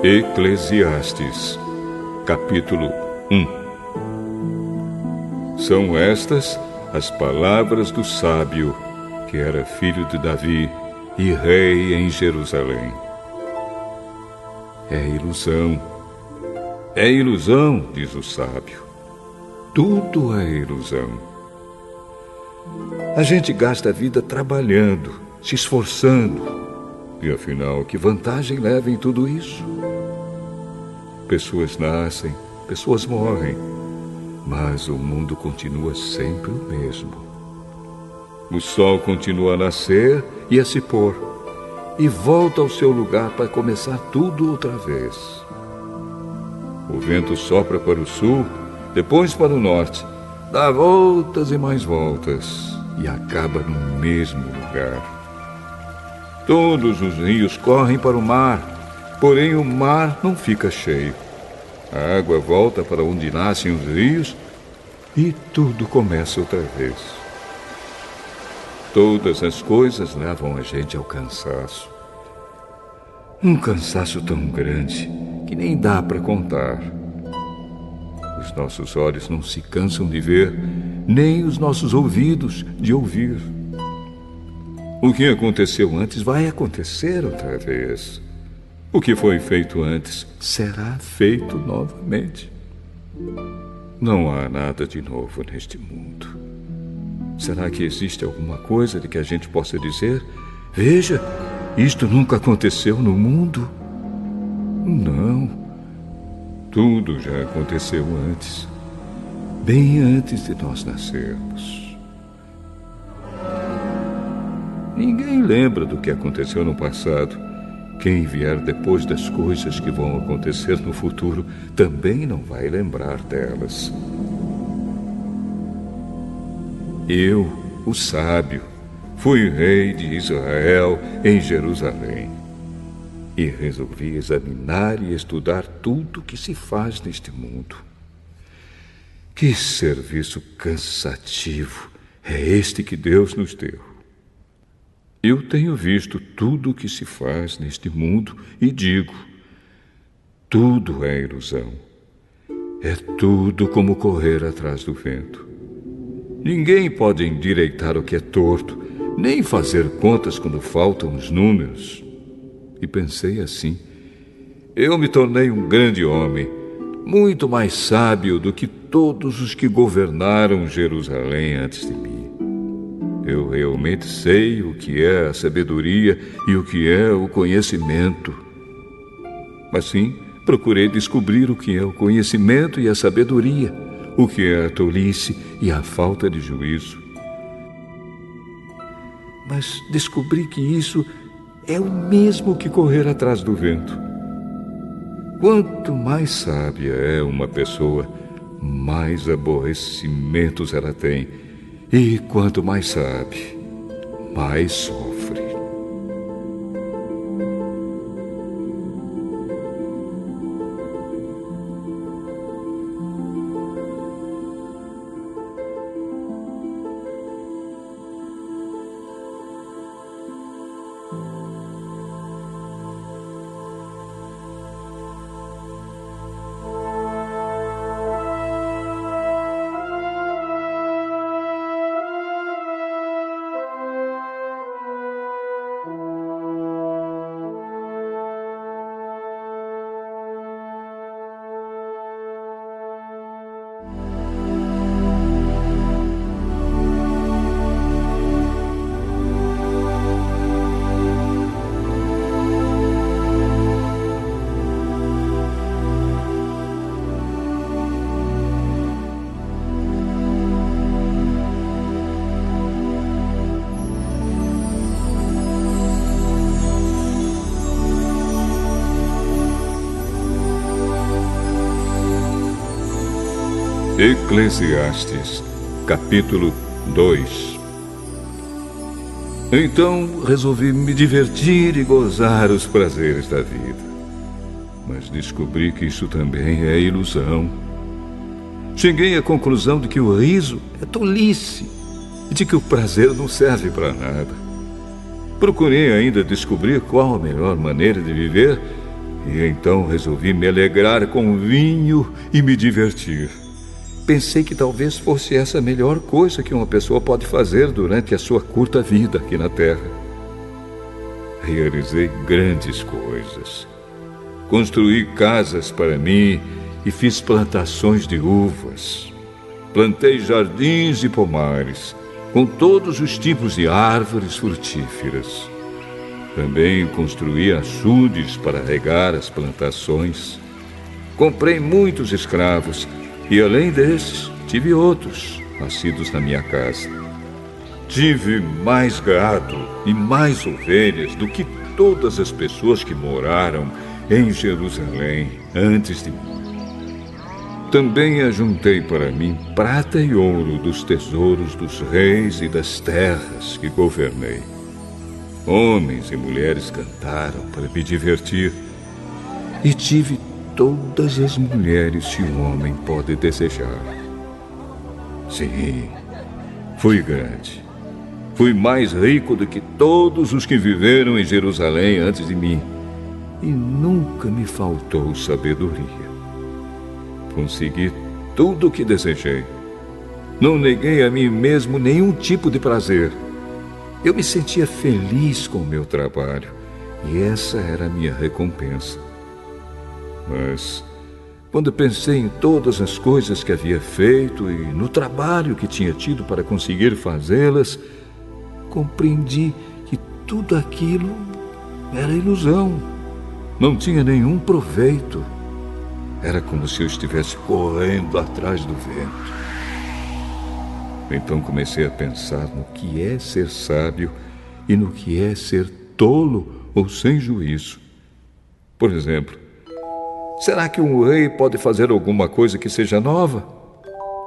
Eclesiastes, capítulo 1. São estas as palavras do sábio, que era filho de Davi e rei em Jerusalém. É ilusão, diz o sábio. Tudo é ilusão. A gente gasta a vida trabalhando, se esforçando. E afinal, que vantagem leva em tudo isso? Pessoas nascem, pessoas morrem, mas o mundo continua sempre o mesmo. O sol continua a nascer e a se pôr, e volta ao seu lugar para começar tudo outra vez. O vento sopra para o sul, depois para o norte, dá voltas e mais voltas, e acaba no mesmo lugar. Todos os rios correm para o mar, porém o mar não fica cheio. A água volta para onde nascem os rios e tudo começa outra vez. Todas as coisas levam a gente ao cansaço. Um cansaço tão grande que nem dá para contar. Os nossos olhos não se cansam de ver, nem os nossos ouvidos de ouvir. O que aconteceu antes vai acontecer outra vez. O que foi feito antes será feito novamente. Não há nada de novo neste mundo. Será que existe alguma coisa de que a gente possa dizer: veja, isto nunca aconteceu no mundo? Não. Tudo já aconteceu antes, bem antes de nós nascermos. Ninguém lembra do que aconteceu no passado. Quem vier depois das coisas que vão acontecer no futuro também não vai lembrar delas. Eu, o sábio, fui rei de Israel em Jerusalém e resolvi examinar e estudar tudo que se faz neste mundo. Que serviço cansativo é este que Deus nos deu! Eu tenho visto tudo o que se faz neste mundo e digo: tudo é ilusão. É tudo como correr atrás do vento. Ninguém pode endireitar o que é torto, nem fazer contas quando faltam os números. E pensei assim: eu me tornei um grande homem, muito mais sábio do que todos os que governaram Jerusalém antes de mim. Eu realmente sei o que é a sabedoria e o que é o conhecimento. Assim, procurei descobrir o que é o conhecimento e a sabedoria, o que é a tolice e a falta de juízo. Mas descobri que isso é o mesmo que correr atrás do vento. Quanto mais sábia é uma pessoa, mais aborrecimentos ela tem. E quanto mais sabe, mais sofre. Eclesiastes, capítulo 2. Então resolvi me divertir e gozar os prazeres da vida. Mas descobri que isso também é ilusão. Cheguei à conclusão de que o riso é tolice e de que o prazer não serve para nada. Procurei ainda descobrir qual a melhor maneira de viver E então resolvi me alegrar com vinho e me divertir. Pensei que talvez fosse essa a melhor coisa que uma pessoa pode fazer durante a sua curta vida aqui na Terra. Realizei grandes coisas. Construí casas para mim e fiz plantações de uvas. Plantei jardins e pomares, com todos os tipos de árvores frutíferas. Também construí açudes para regar as plantações. Comprei muitos escravos e, além desses, tive outros nascidos na minha casa. Tive mais gado e mais ovelhas do que todas as pessoas que moraram em Jerusalém antes de mim. Também ajuntei para mim prata e ouro dos tesouros dos reis e das terras que governei. Homens e mulheres cantaram para me divertir. E tive todas as mulheres que um homem pode desejar. Sim, fui grande. Fui mais rico do que todos os que viveram em Jerusalém antes de mim. E nunca me faltou sabedoria. Consegui tudo o que desejei. Não neguei a mim mesmo nenhum tipo de prazer. Eu me sentia feliz com o meu trabalho, e essa era a minha recompensa. Mas, quando pensei em todas as coisas que havia feito e no trabalho que tinha tido para conseguir fazê-las, compreendi que tudo aquilo era ilusão. Não tinha nenhum proveito. Era como se eu estivesse correndo atrás do vento. Então comecei a pensar no que é ser sábio e no que é ser tolo ou sem juízo. Por exemplo, será que um rei pode fazer alguma coisa que seja nova?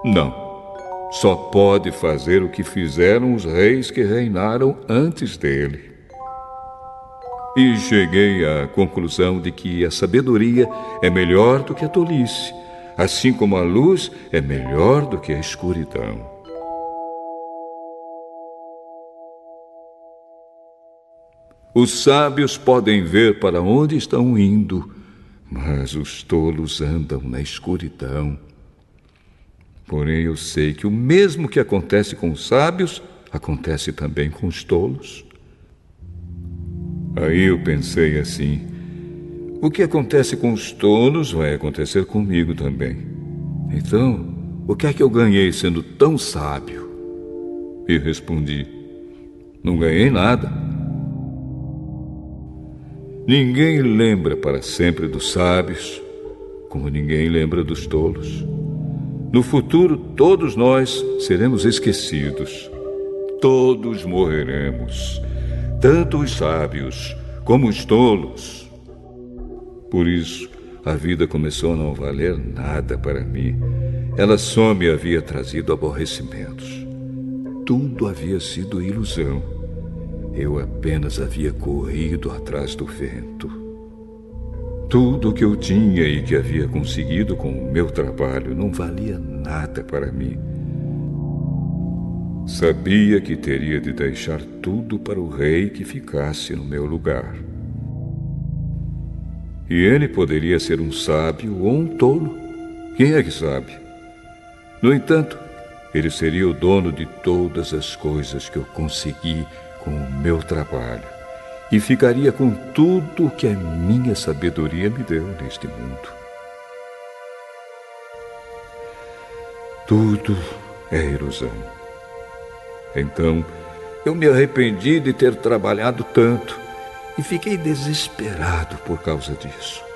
Não. Só pode fazer o que fizeram os reis que reinaram antes dele. E cheguei à conclusão de que a sabedoria é melhor do que a tolice, assim como a luz é melhor do que a escuridão. Os sábios podem ver para onde estão indo, mas os tolos andam na escuridão. Porém, eu sei que o mesmo que acontece com os sábios, acontece também com os tolos. Aí eu pensei assim: o que acontece com os tolos vai acontecer comigo também. Então, o que é que eu ganhei sendo tão sábio? E respondi: não ganhei nada. Ninguém lembra para sempre dos sábios, como ninguém lembra dos tolos. No futuro, todos nós seremos esquecidos. Todos morreremos, tanto os sábios como os tolos. Por isso, a vida começou a não valer nada para mim. Ela só me havia trazido aborrecimentos. Tudo havia sido ilusão. Eu apenas havia corrido atrás do vento. Tudo o que eu tinha e que havia conseguido com o meu trabalho não valia nada para mim. Sabia que teria de deixar tudo para o rei que ficasse no meu lugar. E ele poderia ser um sábio ou um tolo. Quem é que sabe? No entanto, ele seria o dono de todas as coisas que eu consegui com o meu trabalho e ficaria com tudo o que a minha sabedoria me deu neste mundo. Tudo é ilusão. Então, eu me arrependi de ter trabalhado tanto e fiquei desesperado por causa disso.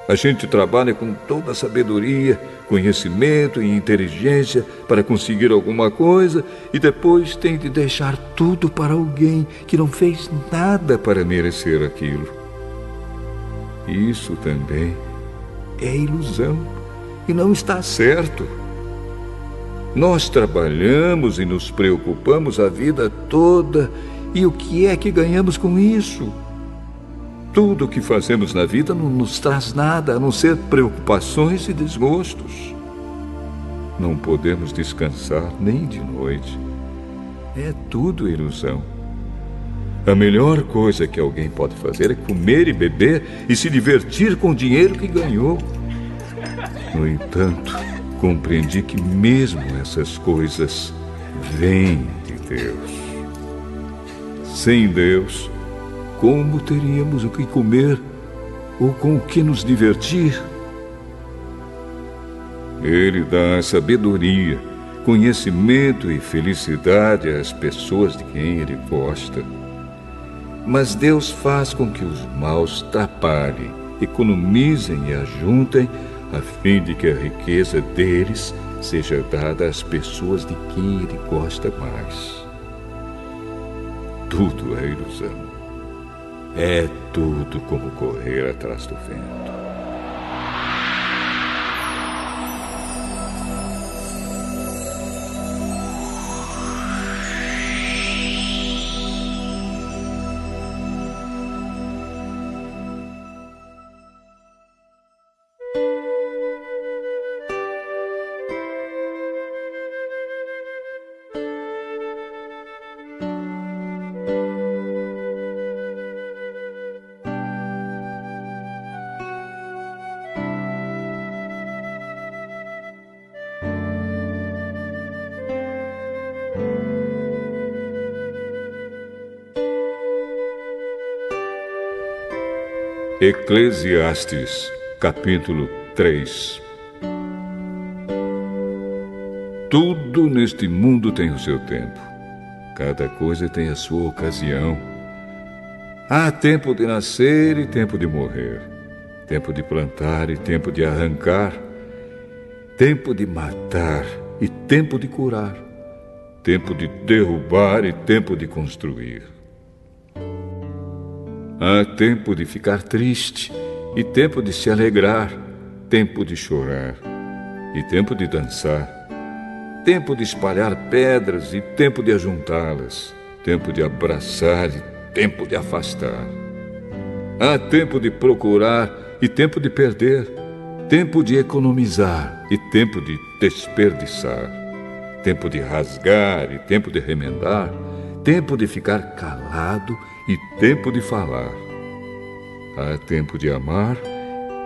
A gente trabalha com toda a sabedoria, conhecimento e inteligência para conseguir alguma coisa e depois tem de deixar tudo para alguém que não fez nada para merecer aquilo. Isso também é ilusão e não está certo. Nós trabalhamos e nos preocupamos a vida toda e o que é que ganhamos com isso? Tudo o que fazemos na vida não nos traz nada a não ser preocupações e desgostos. Não podemos descansar nem de noite. É tudo ilusão. A melhor coisa que alguém pode fazer é comer e beber e se divertir com o dinheiro que ganhou. No entanto, compreendi que mesmo essas coisas vêm de Deus. Sem Deus, como teríamos o que comer ou com o que nos divertir? Ele dá sabedoria, conhecimento e felicidade às pessoas de quem Ele gosta. Mas Deus faz com que os maus trabalhem, economizem e ajuntem, a fim de que a riqueza deles seja dada às pessoas de quem Ele gosta mais. Tudo é ilusão. É tudo como correr atrás do vento. Eclesiastes, capítulo 3. Tudo neste mundo tem o seu tempo. Cada coisa tem a sua ocasião. Há tempo de nascer e tempo de morrer. Tempo de plantar e tempo de arrancar. Tempo de matar e tempo de curar. Tempo de derrubar e tempo de construir. Há tempo de ficar triste e tempo de se alegrar, tempo de chorar e tempo de dançar, tempo de espalhar pedras e tempo de ajuntá-las, tempo de abraçar e tempo de afastar. Há tempo de procurar e tempo de perder, tempo de economizar e tempo de desperdiçar, tempo de rasgar e tempo de remendar, tempo de ficar calado e tempo de falar. Há tempo de amar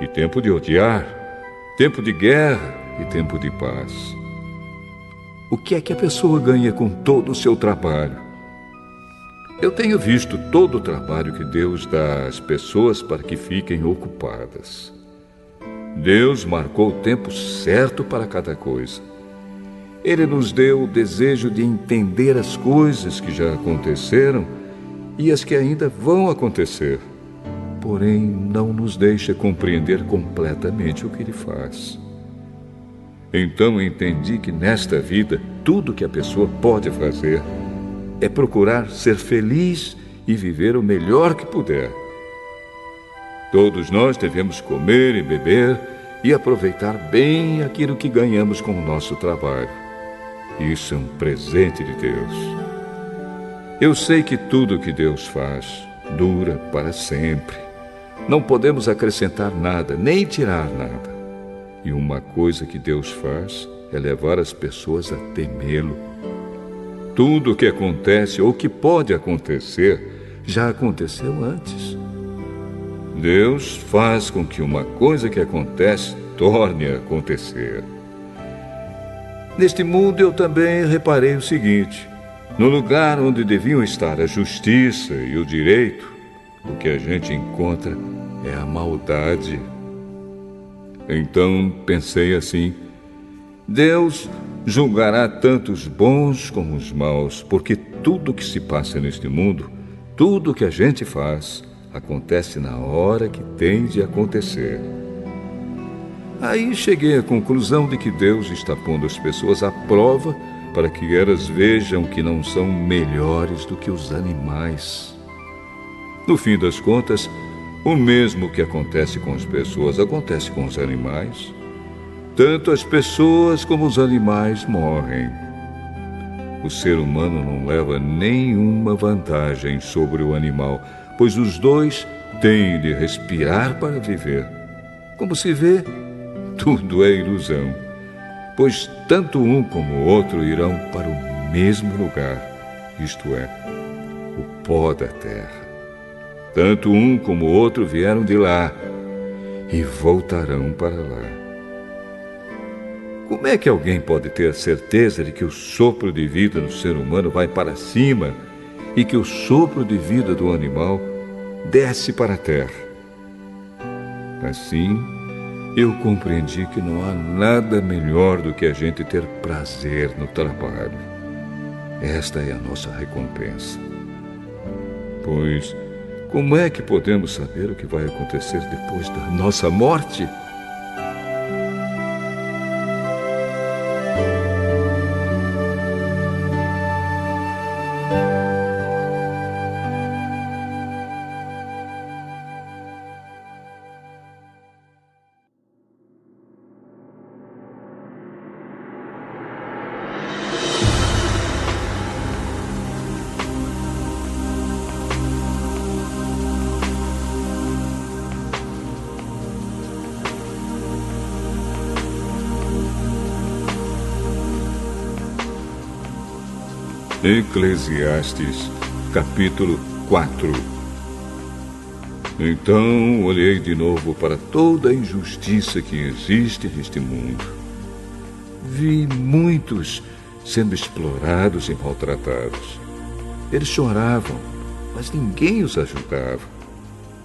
e tempo de odiar, tempo de guerra e tempo de paz. O que é que a pessoa ganha com todo o seu trabalho? Eu tenho visto todo o trabalho que Deus dá às pessoas para que fiquem ocupadas. Deus marcou o tempo certo para cada coisa. Ele nos deu o desejo de entender as coisas que já aconteceram e as que ainda vão acontecer. Porém, não nos deixa compreender completamente o que Ele faz. Então entendi que nesta vida, tudo que a pessoa pode fazer é procurar ser feliz e viver o melhor que puder. Todos nós devemos comer e beber e aproveitar bem aquilo que ganhamos com o nosso trabalho. Isso é um presente de Deus. Eu sei que tudo que Deus faz dura para sempre. Não podemos acrescentar nada, nem tirar nada. E uma coisa que Deus faz é levar as pessoas a temê-lo. Tudo o que acontece ou que pode acontecer já aconteceu antes. Deus faz com que uma coisa que acontece torne a acontecer. Neste mundo eu também reparei o seguinte: no lugar onde deviam estar a justiça e o direito, o que a gente encontra é a maldade. Então pensei assim: Deus julgará tanto os bons como os maus, porque tudo que se passa neste mundo, tudo que a gente faz, acontece na hora que tem de acontecer. Aí cheguei à conclusão de que Deus está pondo as pessoas à prova para que elas vejam que não são melhores do que os animais. No fim das contas, o mesmo que acontece com as pessoas acontece com os animais. Tanto as pessoas como os animais morrem. O ser humano não leva nenhuma vantagem sobre o animal, pois os dois têm de respirar para viver. Como se vê, tudo é ilusão, pois tanto um como o outro irão para o mesmo lugar, isto é, o pó da terra. Tanto um como o outro vieram de lá e voltarão para lá. Como é que alguém pode ter a certeza de que o sopro de vida do ser humano vai para cima e que o sopro de vida do animal desce para a terra? Assim, eu compreendi que não há nada melhor do que a gente ter prazer no trabalho. Esta é a nossa recompensa. Pois, como é que podemos saber o que vai acontecer depois da nossa morte? Eclesiastes, capítulo 4. Então olhei de novo para toda a injustiça que existe neste mundo. Vi muitos sendo explorados e maltratados. Eles choravam, mas ninguém os ajudava.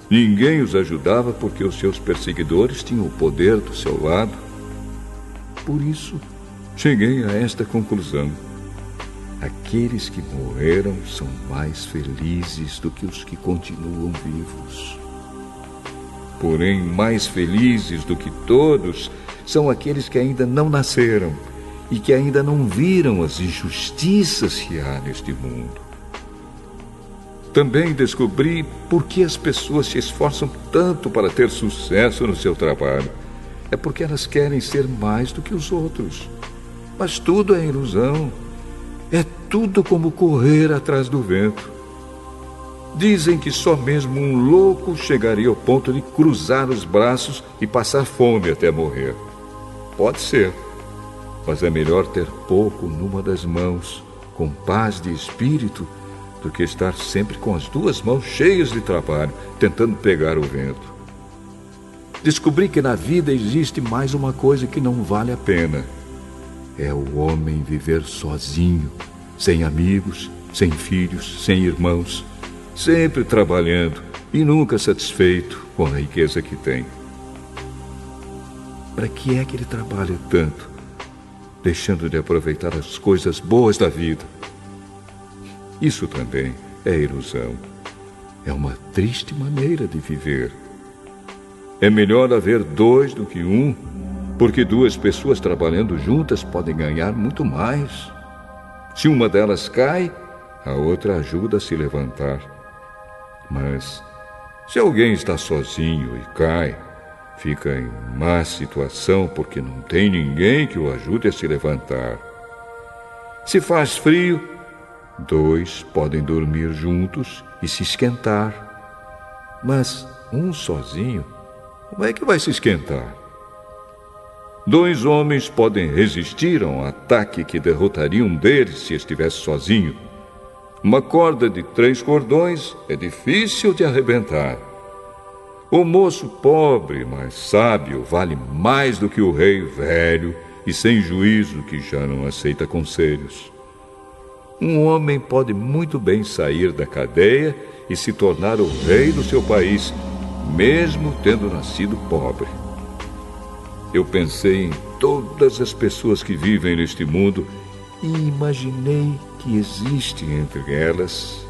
Ninguém os ajudava porque os seus perseguidores tinham o poder do seu lado. Por isso, cheguei a esta conclusão. Aqueles que morreram são mais felizes do que os que continuam vivos. Porém, mais felizes do que todos são aqueles que ainda não nasceram e que ainda não viram as injustiças que há neste mundo. Também descobri por que as pessoas se esforçam tanto para ter sucesso no seu trabalho. É porque elas querem ser mais do que os outros. Mas tudo é ilusão. É tudo como correr atrás do vento. Dizem que só mesmo um louco chegaria ao ponto de cruzar os braços e passar fome até morrer. Pode ser, mas é melhor ter pouco numa das mãos, com paz de espírito, do que estar sempre com as duas mãos cheias de trabalho, tentando pegar o vento. Descobri que na vida existe mais uma coisa que não vale a pena. É o homem viver sozinho, sem amigos, sem filhos, sem irmãos, sempre trabalhando e nunca satisfeito com a riqueza que tem. Para que é que ele trabalha tanto, deixando de aproveitar as coisas boas da vida? Isso também é ilusão. É uma triste maneira de viver. É melhor haver dois do que um, porque duas pessoas trabalhando juntas podem ganhar muito mais. Se uma delas cai, a outra ajuda a se levantar. Mas, se alguém está sozinho e cai, fica em má situação porque não tem ninguém que o ajude a se levantar. Se faz frio, dois podem dormir juntos e se esquentar. Mas um sozinho, como é que vai se esquentar? Dois homens podem resistir a um ataque que derrotaria um deles se estivesse sozinho. Uma corda de 3 cordões é difícil de arrebentar. O moço pobre, mas sábio, vale mais do que o rei velho e sem juízo que já não aceita conselhos. Um homem pode muito bem sair da cadeia e se tornar o rei do seu país, mesmo tendo nascido pobre. Eu pensei em todas as pessoas que vivem neste mundo e imaginei que existe entre elas,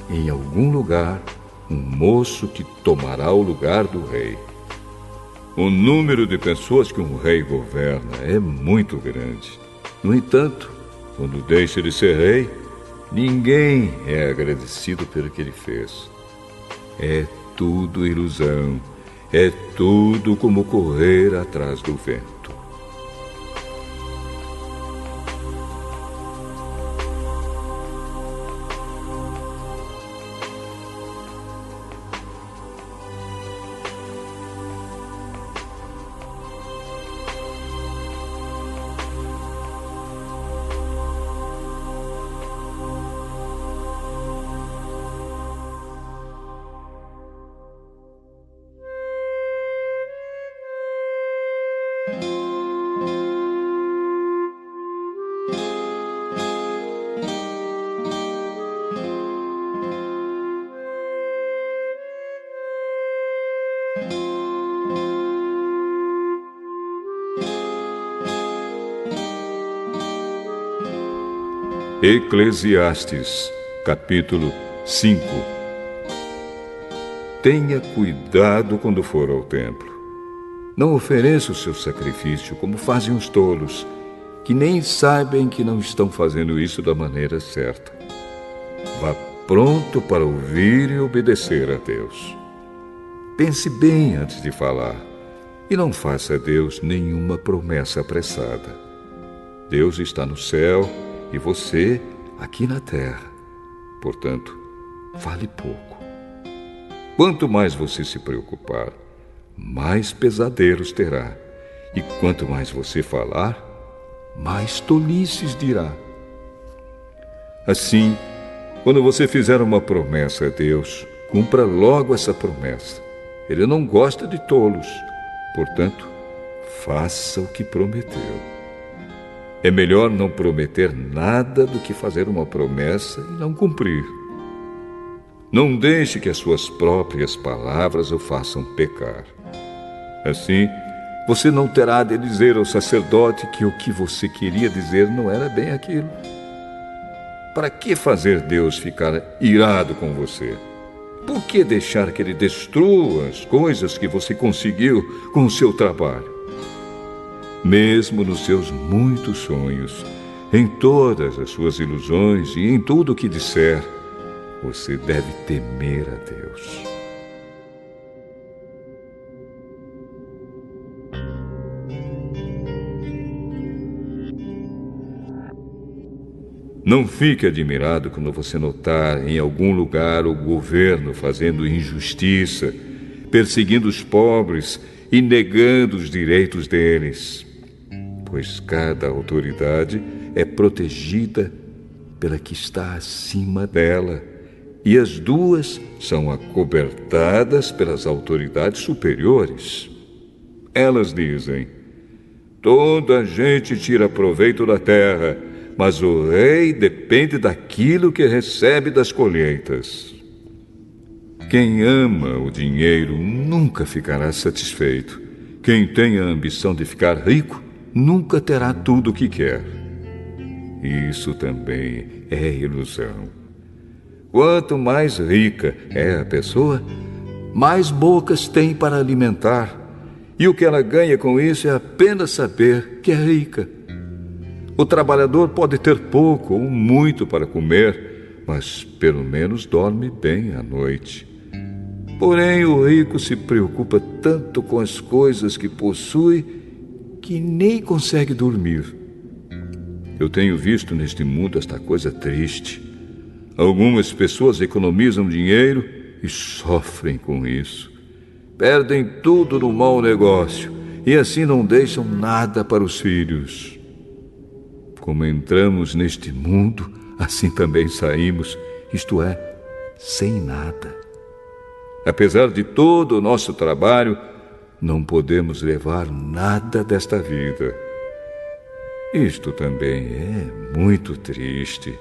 em algum lugar, um moço que tomará o lugar do rei. O número de pessoas que um rei governa é muito grande. No entanto, quando deixa de ser rei, ninguém é agradecido pelo que ele fez. É tudo ilusão. É tudo como correr atrás do vento. Eclesiastes, capítulo 5. Tenha cuidado quando for ao templo. Não ofereça o seu sacrifício como fazem os tolos, que nem sabem que não estão fazendo isso da maneira certa. Vá pronto para ouvir e obedecer a Deus. Pense bem antes de falar e não faça a Deus nenhuma promessa apressada. Deus está no céu e você aqui na terra. Portanto, fale pouco. Quanto mais você se preocupar, mais pesadelos terá. E quanto mais você falar, mais tolices dirá. Assim, quando você fizer uma promessa a Deus, cumpra logo essa promessa. Ele não gosta de tolos. Portanto, faça o que prometeu. É melhor não prometer nada do que fazer uma promessa e não cumprir. Não deixe que as suas próprias palavras o façam pecar. Assim, você não terá de dizer ao sacerdote que o que você queria dizer não era bem aquilo. Para que fazer Deus ficar irado com você? Por que deixar que Ele destrua as coisas que você conseguiu com o seu trabalho? Mesmo nos seus muitos sonhos, em todas as suas ilusões e em tudo o que disser, você deve temer a Deus. Não fique admirado quando você notar em algum lugar o governo fazendo injustiça, perseguindo os pobres e negando os direitos deles, pois cada autoridade é protegida pela que está acima dela, e as duas são acobertadas pelas autoridades superiores. Elas dizem: toda a gente tira proveito da terra, mas o rei depende daquilo que recebe das colheitas. Quem ama o dinheiro nunca ficará satisfeito. Quem tem a ambição de ficar rico nunca terá tudo o que quer. Isso também é ilusão. Quanto mais rica é a pessoa, mais bocas tem para alimentar. E o que ela ganha com isso é apenas saber que é rica. O trabalhador pode ter pouco ou muito para comer, mas pelo menos dorme bem à noite. Porém, o rico se preocupa tanto com as coisas que possui que nem consegue dormir. Eu tenho visto neste mundo esta coisa triste. Algumas pessoas economizam dinheiro e sofrem com isso. Perdem tudo no mau negócio e assim não deixam nada para os filhos. Como entramos neste mundo, assim também saímos, isto é, sem nada. Apesar de todo o nosso trabalho, não podemos levar nada desta vida. Isto também é muito triste.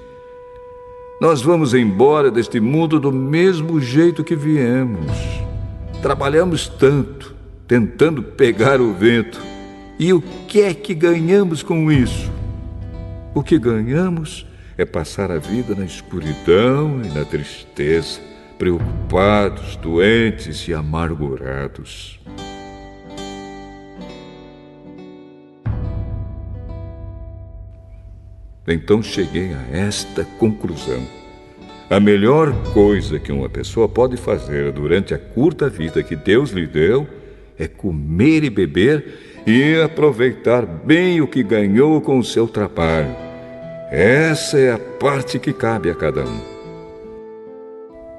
Nós vamos embora deste mundo do mesmo jeito que viemos. Trabalhamos tanto, tentando pegar o vento. E o que é que ganhamos com isso? O que ganhamos é passar a vida na escuridão e na tristeza, preocupados, doentes e amargurados. Então cheguei a esta conclusão. A melhor coisa que uma pessoa pode fazer durante a curta vida que Deus lhe deu é comer e beber e aproveitar bem o que ganhou com o seu trabalho. Essa é a parte que cabe a cada um.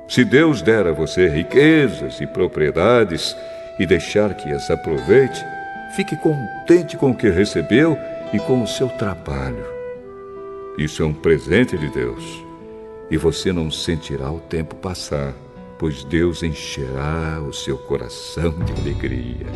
Se Deus der a você riquezas e propriedades e deixar que as aproveite, fique contente com o que recebeu e com o seu trabalho. Isso é um presente de Deus, e você não sentirá o tempo passar, pois Deus encherá o seu coração de alegria.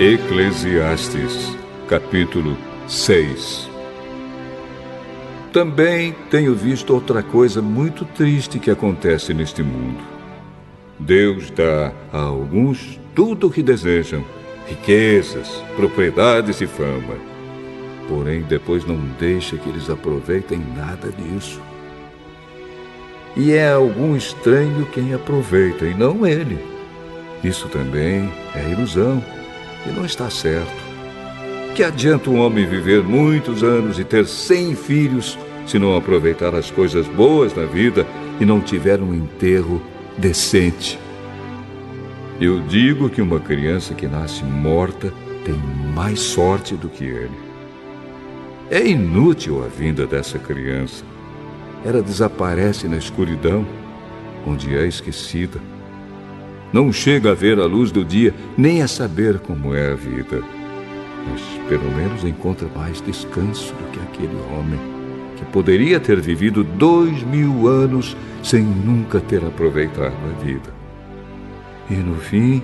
Eclesiastes, capítulo 6. Também tenho visto outra coisa muito triste que acontece neste mundo. Deus dá a alguns tudo o que desejam, riquezas, propriedades e fama. Porém, depois não deixa que eles aproveitem nada disso. E é algum estranho quem aproveita, e não ele. Isso também é ilusão, e não está certo. Que adianta um homem viver muitos anos e ter 100 filhos se não aproveitar as coisas boas da vida e não tiver um enterro decente? Eu digo que uma criança que nasce morta tem mais sorte do que ele. É inútil a vinda dessa criança. Ela desaparece na escuridão, onde é esquecida. Não chega a ver a luz do dia, nem a saber como é a vida. Mas pelo menos encontra mais descanso do que aquele homem que poderia ter vivido 2000 anos sem nunca ter aproveitado a vida. E no fim,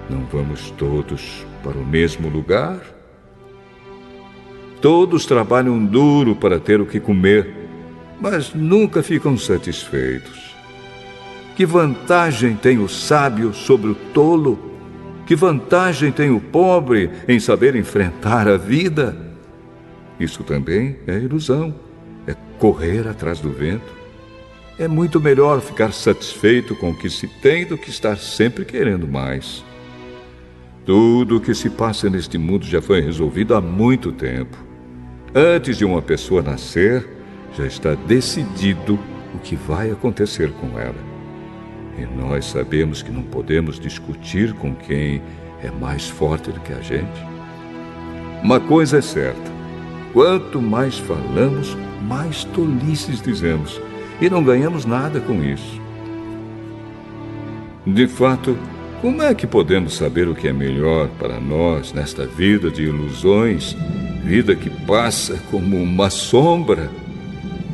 não vamos todos para o mesmo lugar? Todos trabalham duro para ter o que comer, mas nunca ficam satisfeitos. Que vantagem tem o sábio sobre o tolo? Que vantagem tem o pobre em saber enfrentar a vida? Isso também é ilusão, é correr atrás do vento. É muito melhor ficar satisfeito com o que se tem do que estar sempre querendo mais. Tudo o que se passa neste mundo já foi resolvido há muito tempo. Antes de uma pessoa nascer, já está decidido o que vai acontecer com ela. E nós sabemos que não podemos discutir com quem é mais forte do que a gente. Uma coisa é certa: quanto mais falamos, mais tolices dizemos, e não ganhamos nada com isso. De fato, como é que podemos saber o que é melhor para nós nesta vida de ilusões, vida que passa como uma sombra?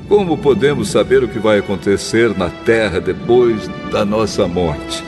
Como podemos saber o que vai acontecer na terra depois da nossa morte?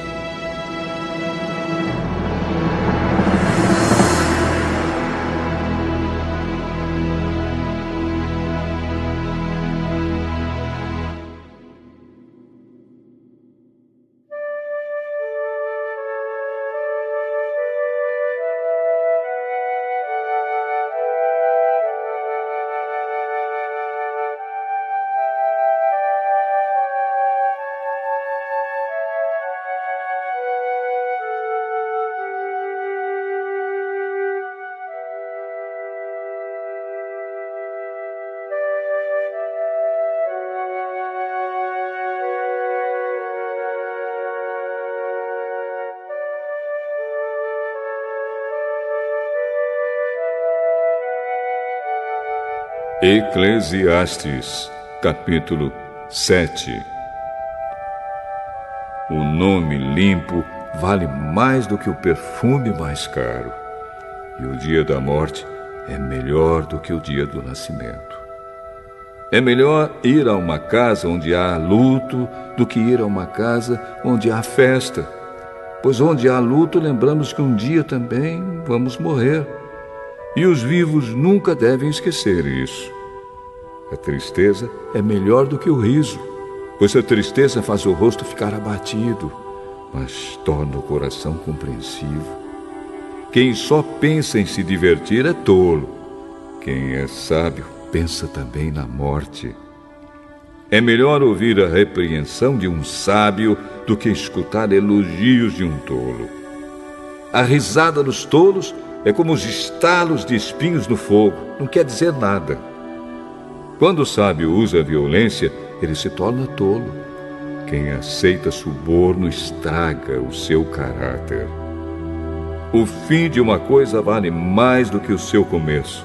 Eclesiastes, capítulo 7. O nome limpo vale mais do que o perfume mais caro, e o dia da morte é melhor do que o dia do nascimento. É melhor ir a uma casa onde há luto do que ir a uma casa onde há festa, pois onde há luto lembramos que um dia também vamos morrer. E os vivos nunca devem esquecer isso. A tristeza é melhor do que o riso, pois a tristeza faz o rosto ficar abatido, mas torna o coração compreensivo. Quem só pensa em se divertir é tolo. Quem é sábio pensa também na morte. É melhor ouvir a repreensão de um sábio do que escutar elogios de um tolo. A risada dos tolos é como os estalos de espinhos no fogo, não quer dizer nada. Quando o sábio usa a violência, ele se torna tolo. Quem aceita suborno estraga o seu caráter. O fim de uma coisa vale mais do que o seu começo.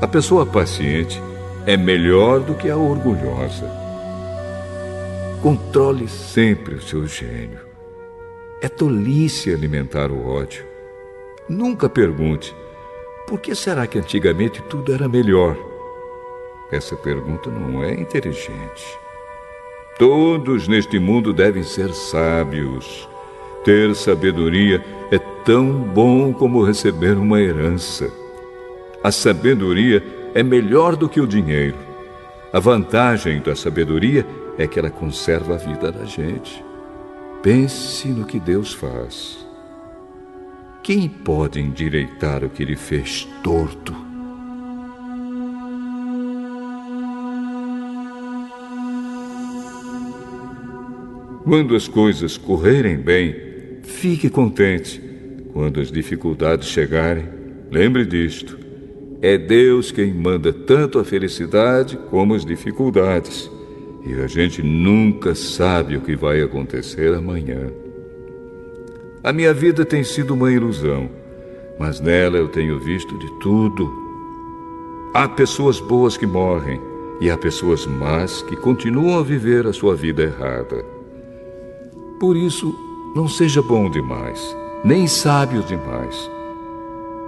A pessoa paciente é melhor do que a orgulhosa. Controle sempre o seu gênio. É tolice alimentar o ódio. Nunca pergunte: por que será que antigamente tudo era melhor? Essa pergunta não é inteligente. Todos neste mundo devem ser sábios. Ter sabedoria é tão bom como receber uma herança. A sabedoria é melhor do que o dinheiro. A vantagem da sabedoria é que ela conserva a vida da gente. Pense no que Deus faz. Quem pode endireitar o que ele fez torto? Quando as coisas correrem bem, fique contente. Quando as dificuldades chegarem, lembre disto: é Deus quem manda tanto a felicidade como as dificuldades. E a gente nunca sabe o que vai acontecer amanhã. A minha vida tem sido uma ilusão, mas nela eu tenho visto de tudo. Há pessoas boas que morrem e há pessoas más que continuam a viver a sua vida errada. Por isso, não seja bom demais, nem sábio demais.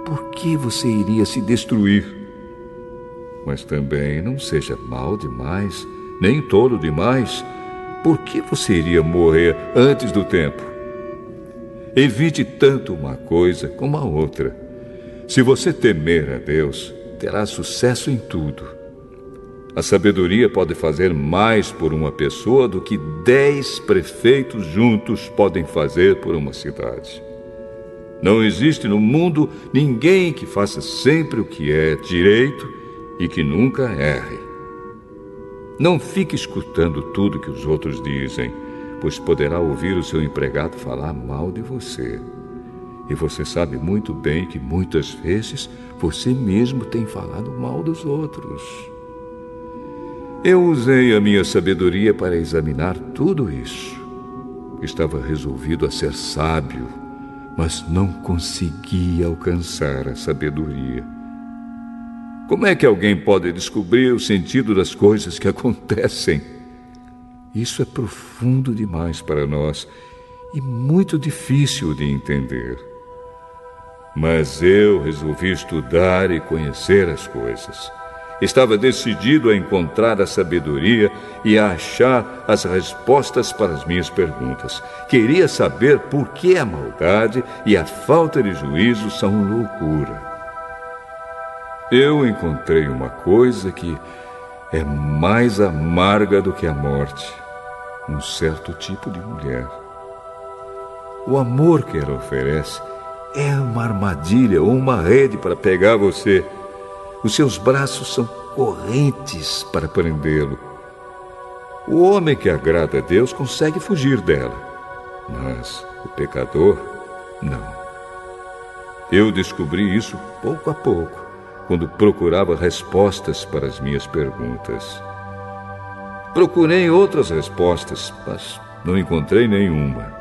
Por que você iria se destruir? Mas também não seja mau demais, nem tolo demais. Por que você iria morrer antes do tempo? Evite tanto uma coisa como a outra. Se você temer a Deus, terá sucesso em tudo. A sabedoria pode fazer mais por uma pessoa do que 10 prefeitos juntos podem fazer por uma cidade. Não existe no mundo ninguém que faça sempre o que é direito e que nunca erre. Não fique escutando tudo que os outros dizem, pois poderá ouvir o seu empregado falar mal de você. E você sabe muito bem que muitas vezes você mesmo tem falado mal dos outros. Eu usei a minha sabedoria para examinar tudo isso. Estava resolvido a ser sábio, mas não conseguia alcançar a sabedoria. Como é que alguém pode descobrir o sentido das coisas que acontecem? Isso é profundo demais para nós e muito difícil de entender. Mas eu resolvi estudar e conhecer as coisas. Estava decidido a encontrar a sabedoria e a achar as respostas para as minhas perguntas. Queria saber por que a maldade e a falta de juízo são loucura. Eu encontrei uma coisa que é mais amarga do que a morte: um certo tipo de mulher. O amor que ela oferece é uma armadilha ou uma rede para pegar você. Os seus braços são correntes para prendê-lo. O homem que agrada a Deus consegue fugir dela, mas o pecador, não. Eu descobri isso pouco a pouco, quando procurava respostas para as minhas perguntas. Procurei outras respostas, mas não encontrei nenhuma.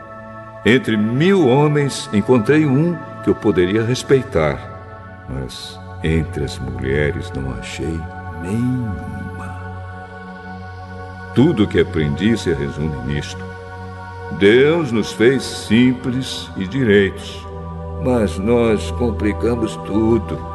Entre 1000 homens, encontrei um que eu poderia respeitar, mas entre as mulheres não achei nenhuma. Tudo o que aprendi se resume nisto: Deus nos fez simples e direitos, mas nós complicamos tudo.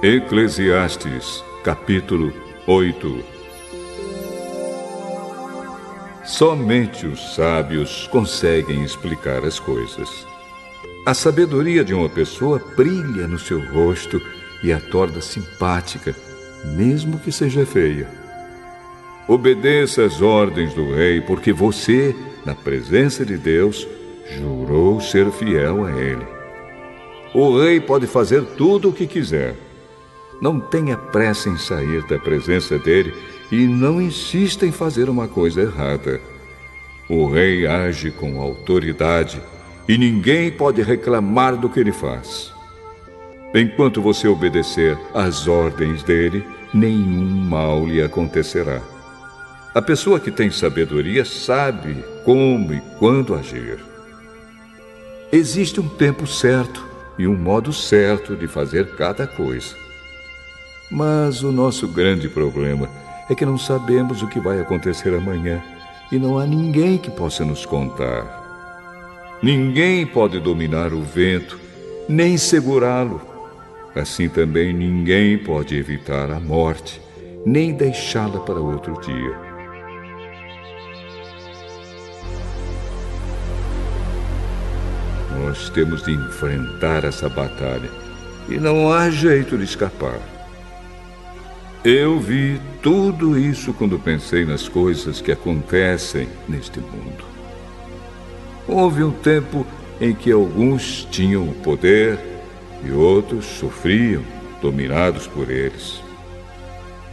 Eclesiastes, capítulo 8. Somente os sábios conseguem explicar as coisas. A sabedoria de uma pessoa brilha no seu rosto e a torna simpática, mesmo que seja feia. Obedeça às ordens do rei, porque você, na presença de Deus, jurou ser fiel a ele. O rei pode fazer tudo o que quiser. Não tenha pressa em sair da presença dele e não insista em fazer uma coisa errada. O rei age com autoridade e ninguém pode reclamar do que ele faz. Enquanto você obedecer às ordens dele, nenhum mal lhe acontecerá. A pessoa que tem sabedoria sabe como e quando agir. Existe um tempo certo e um modo certo de fazer cada coisa. Mas o nosso grande problema é que não sabemos o que vai acontecer amanhã e não há ninguém que possa nos contar. Ninguém pode dominar o vento, nem segurá-lo. Assim também ninguém pode evitar a morte, nem deixá-la para outro dia. Nós temos de enfrentar essa batalha e não há jeito de escapar. Eu vi tudo isso quando pensei nas coisas que acontecem neste mundo. Houve um tempo em que alguns tinham o poder e outros sofriam, dominados por eles.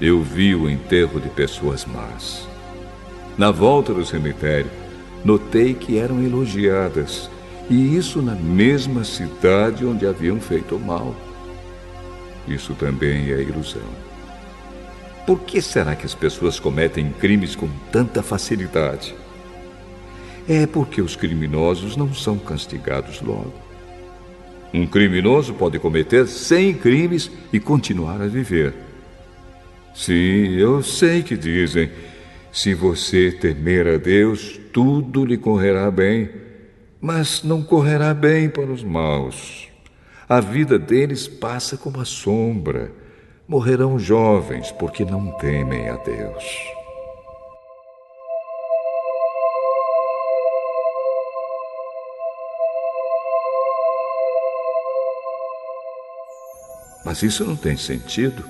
Eu vi o enterro de pessoas más. Na volta do cemitério, notei que eram elogiadas, e isso na mesma cidade onde haviam feito mal. Isso também é ilusão. Por que será que as pessoas cometem crimes com tanta facilidade? É porque os criminosos não são castigados logo. Um criminoso pode cometer 100 crimes e continuar a viver. Sim, eu sei que dizem, se você temer a Deus, tudo lhe correrá bem, mas não correrá bem para os maus. A vida deles passa como a sombra. Morrerão jovens porque não temem a Deus. Mas isso não tem sentido.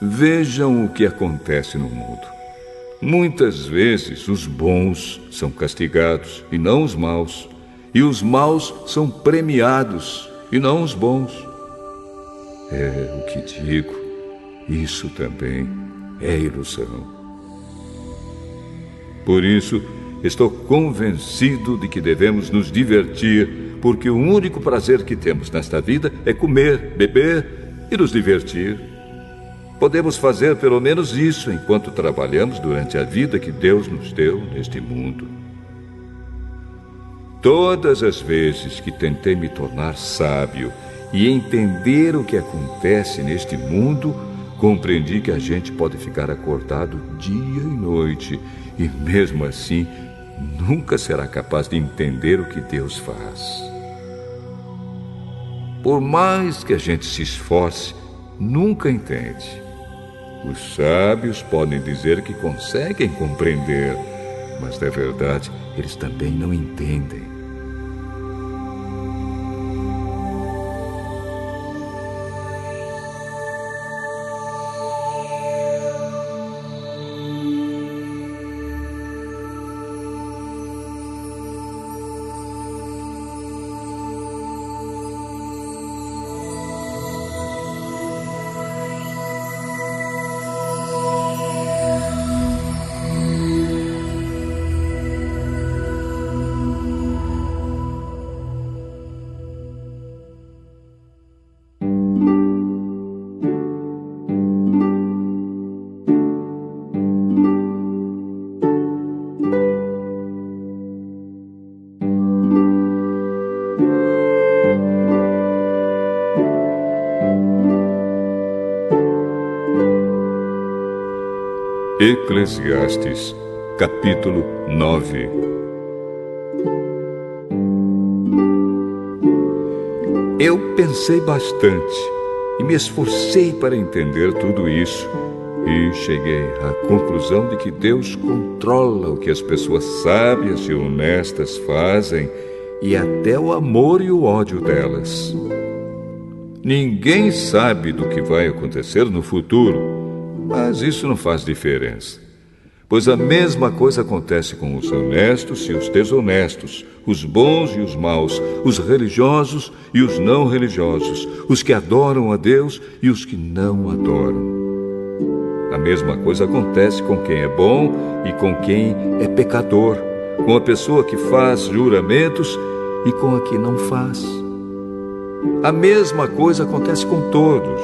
Vejam o que acontece no mundo. Muitas vezes os bons são castigados e não os maus, e os maus são premiados e não os bons. É o que digo, isso também é ilusão. Por isso, estou convencido de que devemos nos divertir, porque o único prazer que temos nesta vida é comer, beber e nos divertir. Podemos fazer pelo menos isso enquanto trabalhamos durante a vida que Deus nos deu neste mundo. Todas as vezes que tentei me tornar sábio e entender o que acontece neste mundo, compreendi que a gente pode ficar acordado dia e noite e, mesmo assim, nunca será capaz de entender o que Deus faz. Por mais que a gente se esforce, nunca entende. Os sábios podem dizer que conseguem compreender, mas, na verdade, eles também não entendem. Eclesiastes, capítulo 9. Eu pensei bastante e me esforcei para entender tudo isso e cheguei à conclusão de que Deus controla o que as pessoas sábias e honestas fazem e até o amor e o ódio delas. Ninguém sabe do que vai acontecer no futuro, mas isso não faz diferença, pois a mesma coisa acontece com os honestos e os desonestos, os bons e os maus, os religiosos e os não religiosos, os que adoram a Deus e os que não adoram. A mesma coisa acontece com quem é bom e com quem é pecador, com a pessoa que faz juramentos e com a que não faz. A mesma coisa acontece com todos.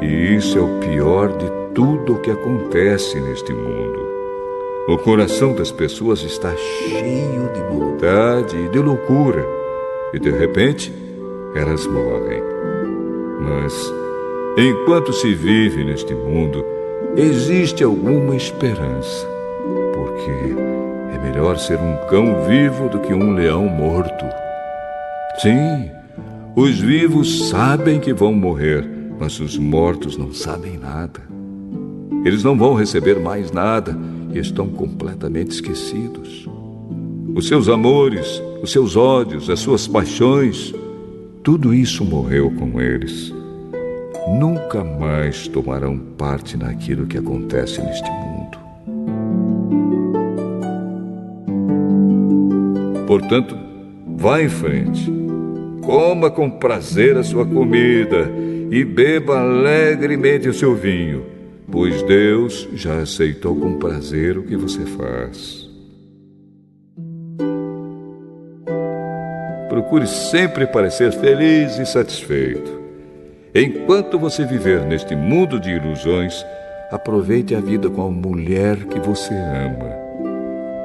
E isso é o pior de tudo o que acontece neste mundo. O coração das pessoas está cheio de maldade e de loucura. E de repente, elas morrem. Mas, enquanto se vive neste mundo, existe alguma esperança. Porque é melhor ser um cão vivo do que um leão morto. Sim, os vivos sabem que vão morrer, mas os mortos não sabem nada. Eles não vão receber mais nada e estão completamente esquecidos. Os seus amores, os seus ódios, as suas paixões, tudo isso morreu com eles. Nunca mais tomarão parte naquilo que acontece neste mundo. Portanto, vá em frente. Coma com prazer a sua comida e beba alegremente o seu vinho, pois Deus já aceitou com prazer o que você faz. Procure sempre parecer feliz e satisfeito. Enquanto você viver neste mundo de ilusões, aproveite a vida com a mulher que você ama,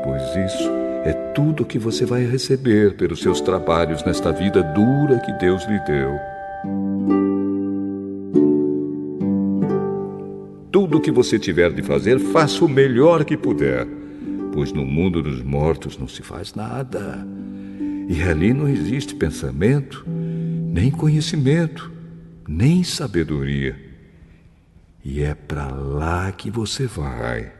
pois isso é tudo que você vai receber pelos seus trabalhos nesta vida dura que Deus lhe deu. Tudo o que você tiver de fazer, faça o melhor que puder, pois no mundo dos mortos não se faz nada. E ali não existe pensamento, nem conhecimento, nem sabedoria. E é para lá que você vai.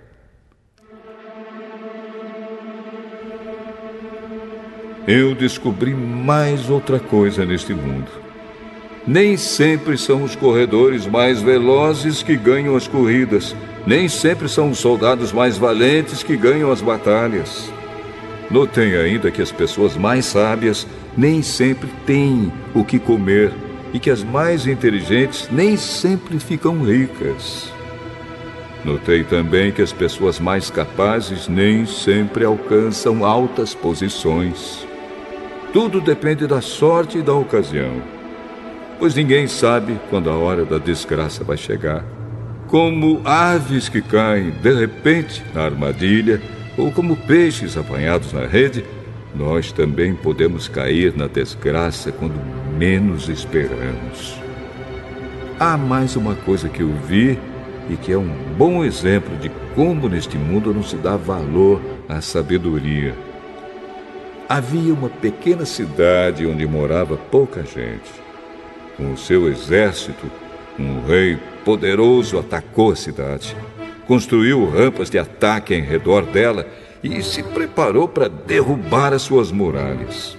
Eu descobri mais outra coisa neste mundo. Nem sempre são os corredores mais velozes que ganham as corridas. Nem sempre são os soldados mais valentes que ganham as batalhas. Notei ainda que as pessoas mais sábias nem sempre têm o que comer e que as mais inteligentes nem sempre ficam ricas. Notei também que as pessoas mais capazes nem sempre alcançam altas posições. Tudo depende da sorte e da ocasião, pois ninguém sabe quando a hora da desgraça vai chegar. Como aves que caem de repente na armadilha, ou como peixes apanhados na rede, nós também podemos cair na desgraça quando menos esperamos. Há mais uma coisa que eu vi e que é um bom exemplo de como neste mundo não se dá valor à sabedoria. Havia uma pequena cidade onde morava pouca gente. Com o seu exército, um rei poderoso atacou a cidade. Construiu rampas de ataque em redor dela e se preparou para derrubar as suas muralhas.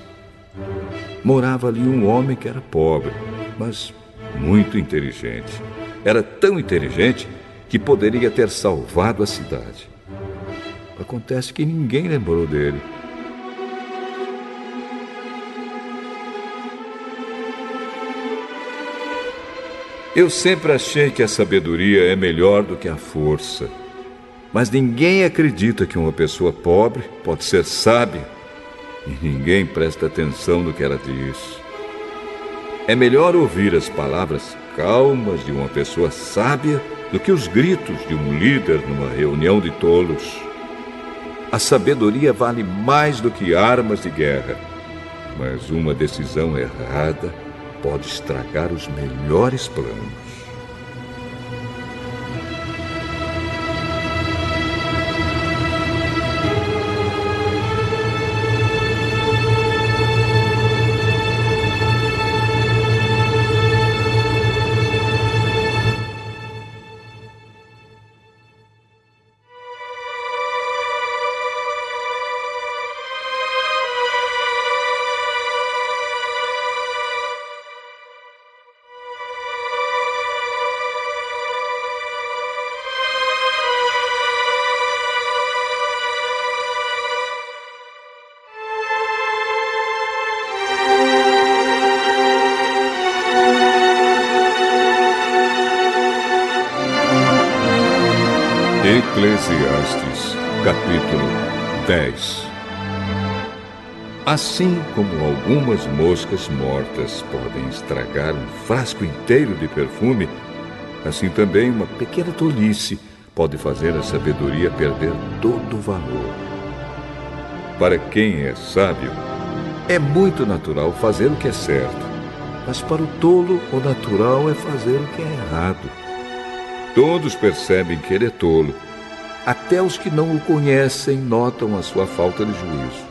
Morava ali um homem que era pobre, mas muito inteligente. Era tão inteligente que poderia ter salvado a cidade. Acontece que ninguém lembrou dele. Eu sempre achei que a sabedoria é melhor do que a força. Mas ninguém acredita que uma pessoa pobre pode ser sábia. E ninguém presta atenção no que ela diz. É melhor ouvir as palavras calmas de uma pessoa sábia do que os gritos de um líder numa reunião de tolos. A sabedoria vale mais do que armas de guerra. Mas uma decisão errada pode estragar os melhores planos. Eclesiastes, capítulo 10. Assim como algumas moscas mortas podem estragar um frasco inteiro de perfume, assim também uma pequena tolice pode fazer a sabedoria perder todo o valor. Para quem é sábio, é muito natural fazer o que é certo, mas para o tolo, o natural é fazer o que é errado. Todos percebem que ele é tolo. Até os que não o conhecem notam a sua falta de juízo.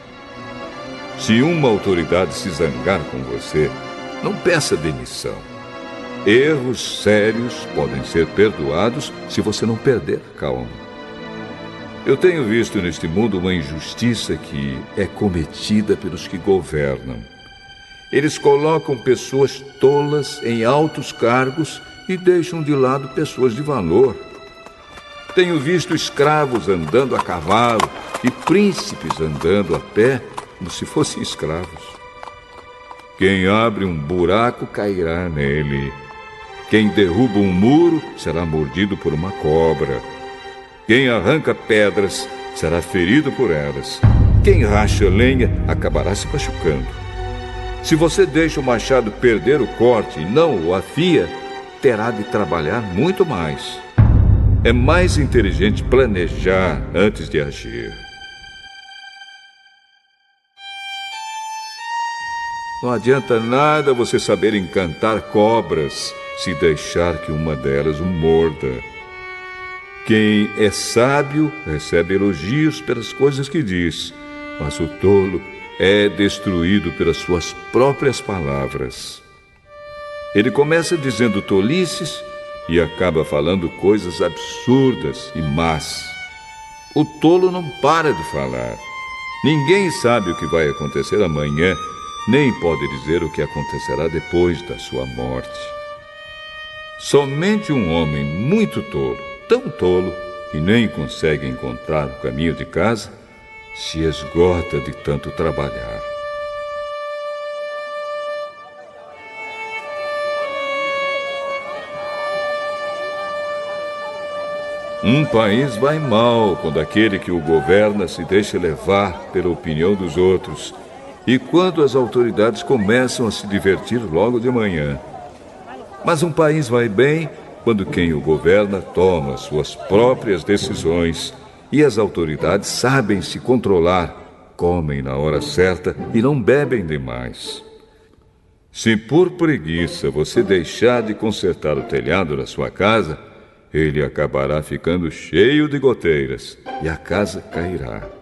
Se uma autoridade se zangar com você, não peça demissão. Erros sérios podem ser perdoados se você não perder a calma. Eu tenho visto neste mundo uma injustiça que é cometida pelos que governam. Eles colocam pessoas tolas em altos cargos e deixam de lado pessoas de valor. Tenho visto escravos andando a cavalo e príncipes andando a pé como se fossem escravos. Quem abre um buraco cairá nele. Quem derruba um muro será mordido por uma cobra. Quem arranca pedras será ferido por elas. Quem racha lenha acabará se machucando. Se você deixa o machado perder o corte e não o afia, terá de trabalhar muito mais. É mais inteligente planejar antes de agir. Não adianta nada você saber encantar cobras se deixar que uma delas o morda. Quem é sábio recebe elogios pelas coisas que diz, mas o tolo é destruído pelas suas próprias palavras. Ele começa dizendo tolices e acaba falando coisas absurdas e más. O tolo não para de falar. Ninguém sabe o que vai acontecer amanhã, nem pode dizer o que acontecerá depois da sua morte. Somente um homem muito tolo, tão tolo que nem consegue encontrar o caminho de casa, se esgota de tanto trabalhar. Um país vai mal quando aquele que o governa se deixa levar pela opinião dos outros e quando as autoridades começam a se divertir logo de manhã. Mas um país vai bem quando quem o governa toma suas próprias decisões e as autoridades sabem se controlar, comem na hora certa e não bebem demais. Se por preguiça você deixar de consertar o telhado da sua casa, ele acabará ficando cheio de goteiras e a casa cairá.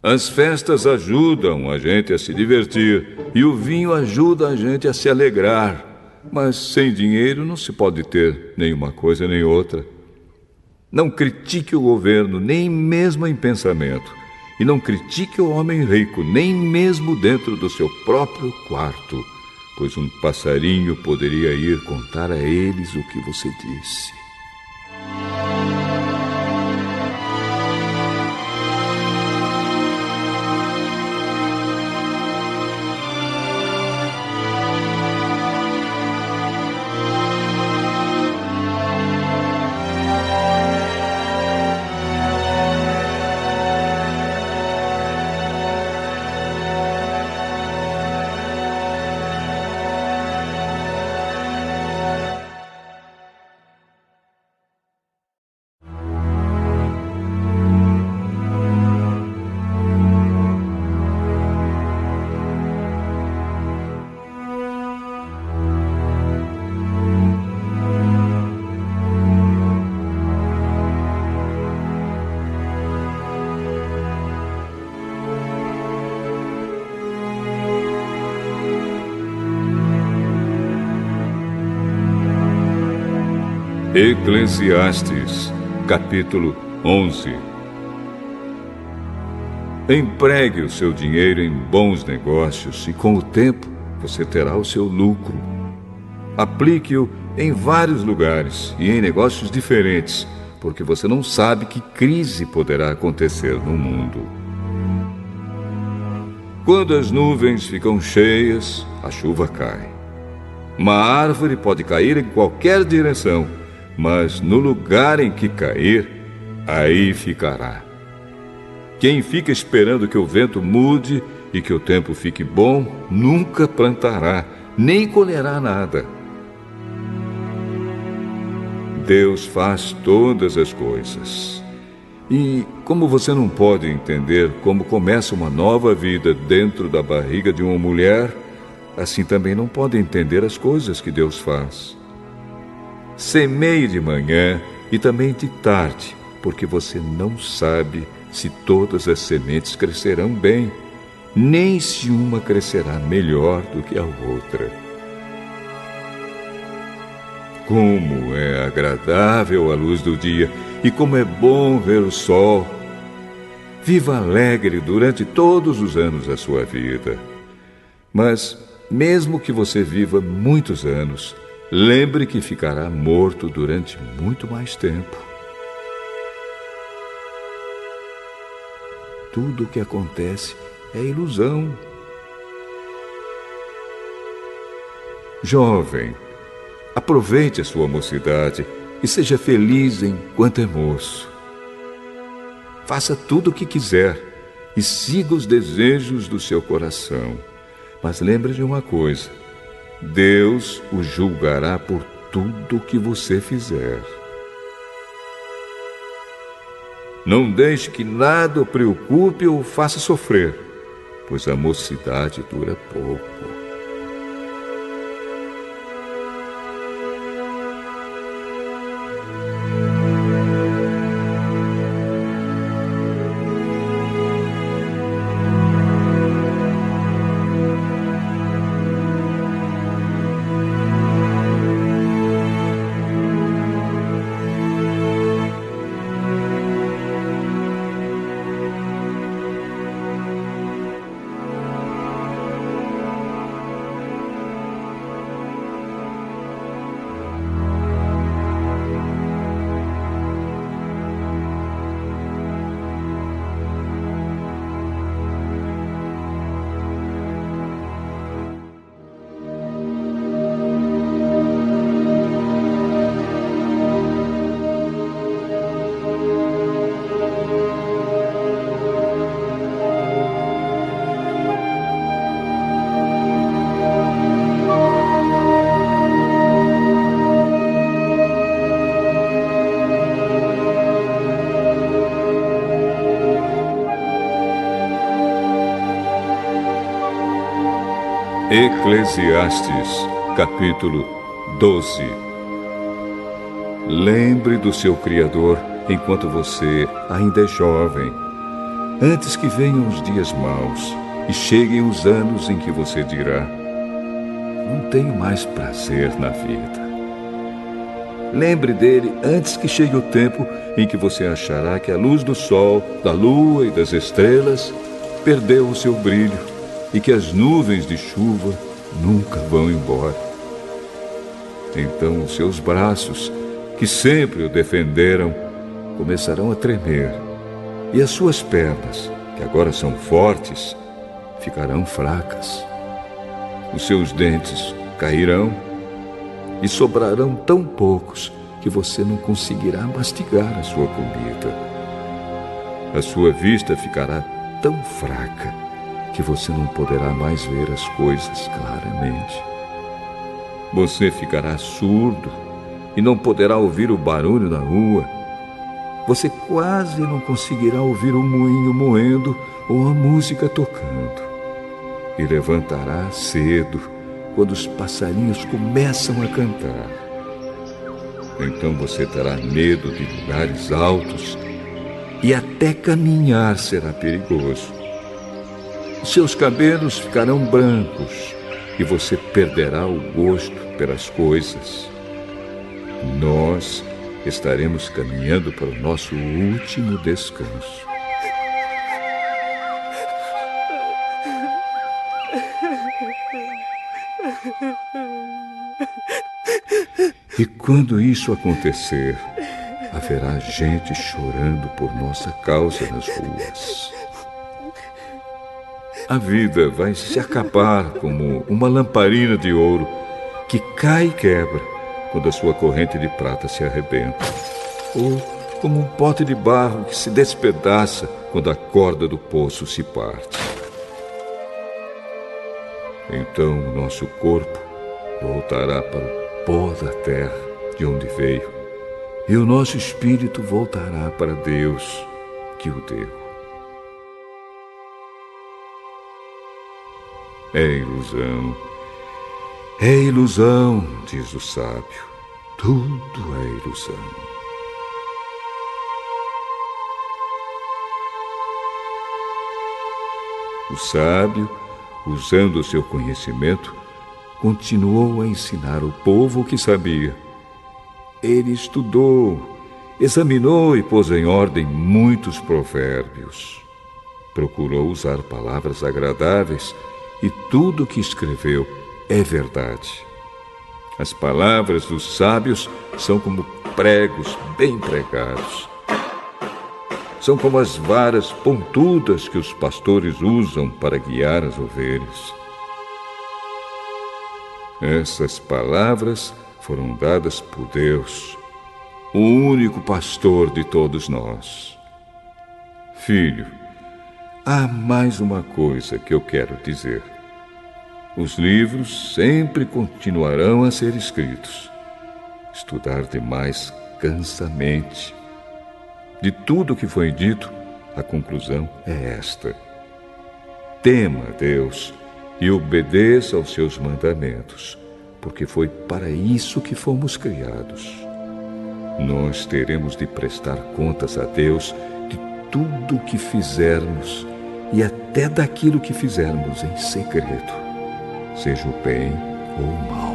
As festas ajudam a gente a se divertir e o vinho ajuda a gente a se alegrar. Mas sem dinheiro não se pode ter nenhuma coisa nem outra. Não critique o governo, nem mesmo em pensamento. E não critique o homem rico, nem mesmo dentro do seu próprio quarto, pois um passarinho poderia ir contar a eles o que você disse. Eclesiastes, capítulo 11. Empregue o seu dinheiro em bons negócios e com o tempo você terá o seu lucro. Aplique-o em vários lugares e em negócios diferentes, porque você não sabe que crise poderá acontecer no mundo. Quando as nuvens ficam cheias, a chuva cai. Uma árvore pode cair em qualquer direção, mas no lugar em que cair, aí ficará. Quem fica esperando que o vento mude e que o tempo fique bom, nunca plantará, nem colherá nada. Deus faz todas as coisas. E como você não pode entender como começa uma nova vida dentro da barriga de uma mulher, assim também não pode entender as coisas que Deus faz. Semeie de manhã e também de tarde, porque você não sabe se todas as sementes crescerão bem, nem se uma crescerá melhor do que a outra. Como é agradável a luz do dia e como é bom ver o sol. Viva alegre durante todos os anos da sua vida. Mas, mesmo que você viva muitos anos, lembre que ficará morto durante muito mais tempo. Tudo o que acontece é ilusão. Jovem, aproveite a sua mocidade e seja feliz enquanto é moço. Faça tudo o que quiser e siga os desejos do seu coração. Mas lembre de uma coisa: Deus o julgará por tudo o que você fizer. Não deixe que nada o preocupe ou o faça sofrer, pois a mocidade dura pouco. Eclesiastes, capítulo 12. Lembre do seu Criador enquanto você ainda é jovem, antes que venham os dias maus e cheguem os anos em que você dirá: não tenho mais prazer na vida. Lembre dele antes que chegue o tempo em que você achará que a luz do sol, da lua e das estrelas perdeu o seu brilho e que as nuvens de chuva nunca vão embora. Então os seus braços, que sempre o defenderam, começarão a tremer, e as suas pernas, que agora são fortes, ficarão fracas. Os seus dentes cairão e sobrarão tão poucos que você não conseguirá mastigar a sua comida. A sua vista ficará tão fraca que você não poderá mais ver as coisas claramente. Você ficará surdo e não poderá ouvir o barulho da rua. Você quase não conseguirá ouvir o moinho moendo ou a música tocando. E levantará cedo quando os passarinhos começam a cantar. Então você terá medo de lugares altos e até caminhar será perigoso. Seus cabelos ficarão brancos e você perderá o gosto pelas coisas. Nós estaremos caminhando para o nosso último descanso. E quando isso acontecer, haverá gente chorando por nossa causa nas ruas. A vida vai se acabar como uma lamparina de ouro que cai e quebra quando a sua corrente de prata se arrebenta. Ou como um pote de barro que se despedaça quando a corda do poço se parte. Então o nosso corpo voltará para o pó da terra de onde veio, e o nosso espírito voltará para Deus que o deu. É ilusão, diz o sábio, tudo é ilusão. O sábio, usando o seu conhecimento, continuou a ensinar o povo o que sabia. Ele estudou, examinou e pôs em ordem muitos provérbios. Procurou usar palavras agradáveis e tudo o que escreveu é verdade. As palavras dos sábios são como pregos bem pregados. São como as varas pontudas que os pastores usam para guiar as ovelhas. Essas palavras foram dadas por Deus, o único pastor de todos nós. Filho, há mais uma coisa que eu quero dizer. Os livros sempre continuarão a ser escritos. Estudar demais cansa a mente. De tudo o que foi dito, a conclusão é esta: tema a Deus e obedeça aos seus mandamentos, porque foi para isso que fomos criados. Nós teremos de prestar contas a Deus de tudo o que fizermos e até daquilo que fizermos em segredo, seja o bem ou o mal.